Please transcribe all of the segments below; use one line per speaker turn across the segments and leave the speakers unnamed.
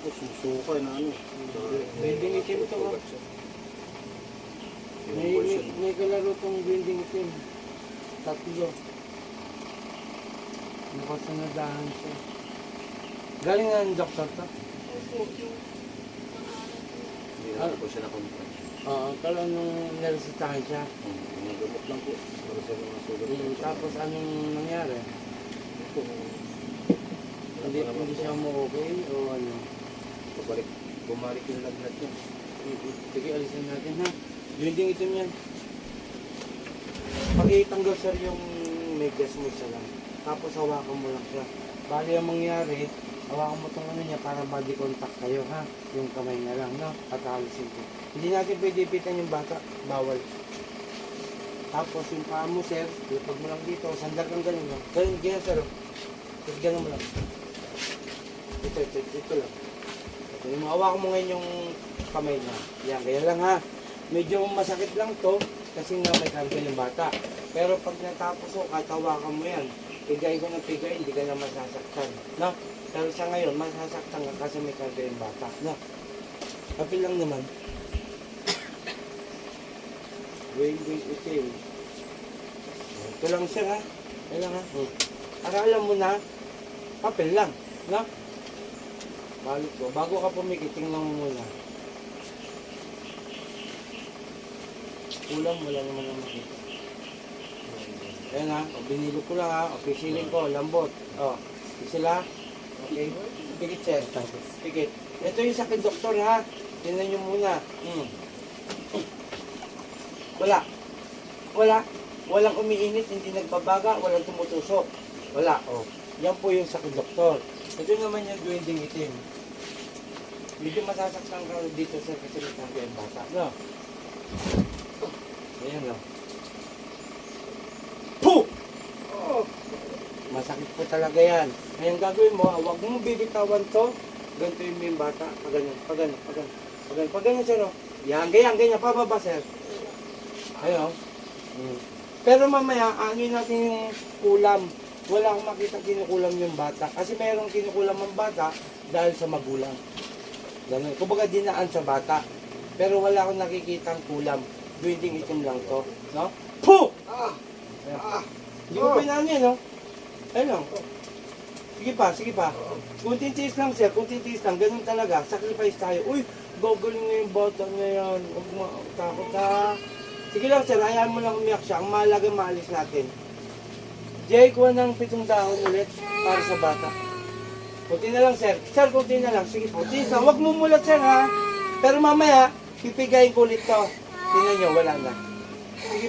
Tapos susukay na ano.
Building itim ito ha. May kalaro itong building itim. Tatlo. Nakasanadahan siya. Galing nga ang doktor to?
Hindi na po siya nakontrol.
Oo, kala nung naresitahan siya.
Mga gamot lang po. Para sa mga sugat.
Tapos anong nangyari? Hindi siya okay o ano?
Bumalik yung lagnat niya.
Sige, alisin natin ha. Building itim yan. Pakitanggal sir yung medyas mo siya lang. Tapos hawakan mo lang siya. Bali ang mangyari, hawakan mo itong ano niya para body contact kayo ha. Yung kamay na lang, no? At alisin ko. Hindi natin pwede ipitan yung bata. Bawal. Tapos yung paa mo sir, lipag mo lang dito. Sandal kang ganun lang. Ganun sir. Tapos ganun mo lang. Ito lang. Yung hawakan mo ngayon yung kamay na. Yan, kaya lang ha. Medyo masakit lang to kasi nga may karga yung bata. Pero pag natapos ko, kahit hawakan mo yan, pigay ko ng pigay, hindi ka na masasaktan. No? Pero sa ngayon, masasaktan ka kasi may karga yung bata. No? Kapil lang naman. Wait, okay. Ito lang siya ha. Ito lang ha. Para alam mo na, papel lang. No? Balik ko. Bago ka pumikit, tingnan mo muna. Kulang, wala naman ang makita. Ayan ha, o, binilo ko lang ha, o, pisilin ko, lambot. O, sila. Okay, pikit sir. Pikit. Ito yung sakit doktor ha. Tingnan nyo muna. Walang umiinit, hindi nagbabaga, walang tumutusok. Wala, o. Yan po yung sakit doktor. Ito naman yung duwending itim. Medyo masasaktan ka dito sir kasi may karga yung bata. No? Ayan o. Puh! Oh. Masakit po talaga yan. Ngayon gagawin mo, huwag mong bibitawan to. Ganito yung bata. Pagano sir o. Yan, ganyan. Pababa sir. Ayun o. Pero mamaya, angin natin yung kulam. Wala akong makita kinukulam yung bata. Kasi mayroong kinukulam ang bata dahil sa magulang. Ganun. Kumbaga dinaan sa bata. Pero wala akong nakikitang kulam. Building itim lang to. No? Puh! Hindi ko pinano yan, no? Ayun lang. Sige pa. Kunting tiis lang, sir. Kunting tiis lang. Ganun talaga. Sacrifice tayo. Uy, gagaling na yung bata na yan. Huwag matakot ha. Sige lang, sir. Hayaan mo lang umiyak siya. Ang mahalaga maalis natin. Jay, kuha ng 7 dahon ulit para sa bata. Kunti na lang, sir. Sir, kunti na lang. Sige po. Tiis lang. Huwag mo mulat, sir, ha? Pero mamaya, pipigayin ko ulit to. Tingnan nyo, wala na. Sige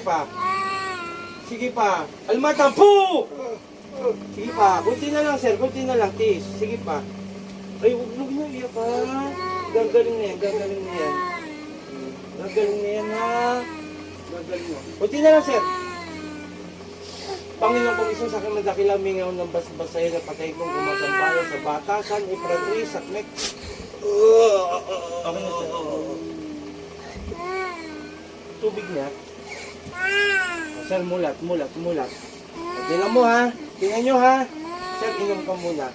pa. Almata, po! Sige pa. Kunti na lang, sir. Kunti na lang, tiis. Sige pa. Ay, huwag na iyak, ha? Gagaling na yan, ha? Gagaling na. Kunti na lang, sir. Panginoon kong Isus, sa aking madakilang mingaw ng basbasahin na patay kong gumagambayan sa batasan, ipratri, sakmek. Okay na, sir. Tubig na. Sir, mulat. Tingnan mo ha. Tingnan nyo ha. Sir, inom ka muna.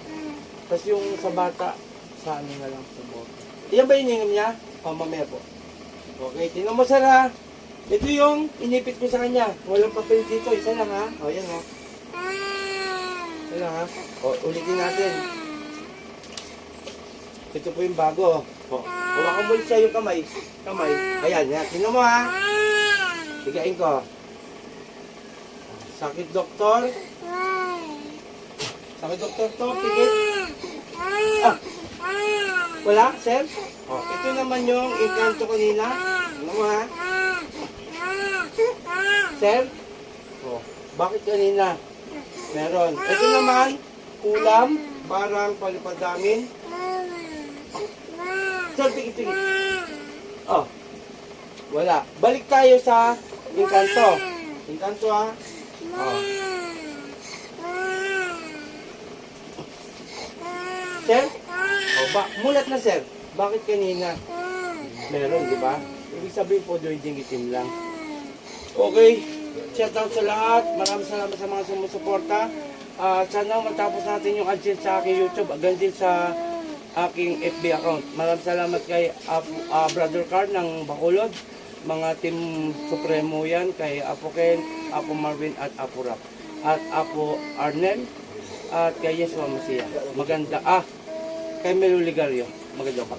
Tapos yung sa bata, sa ano na lang sa bote. Iyan ba ininom niya? O, mamaya po. Okay, tingnan mo sir ha. Ito yung inipit ko sa kanya. Walang papel dito. Isa lang ha. O, yan ha. Isa lang ha. O, ulitin natin. Ito po yung bago. O, hawakan mo siya yung kamay. Ayan, yan. Tingnan mo ha. Bigain ko. Sakit doktor. To, pikit. Wala, sir? Oh, ito naman yung inkanto kanina. Ano mo ha? Sir? Oh, bakit kanina? Meron. Ito naman, ulam, barang palipadamin. Sir, pikit. Oh, wala. Balik tayo sa inkanto. Inkanto ha. Oh. Sir? Oh, mulat na sir. Bakit kanina? Meron, di ba? Ibig sabihin po, duwending itim lang. Okay. Shout out sa lahat. Maraming salamat sa mga sumusuporta. Sana matapos natin yung AdSense sa aking YouTube. Agad din sa aking FB account. Maraming salamat kay Brother Carl ng Bacolod, mga Team Supremo yan, kay Apo Ken, Apo Marvin at Apo Rap, at Apo Arnel, at kay Yeswa Masia. Maganda, kay Melo Ligario. Maganda ka.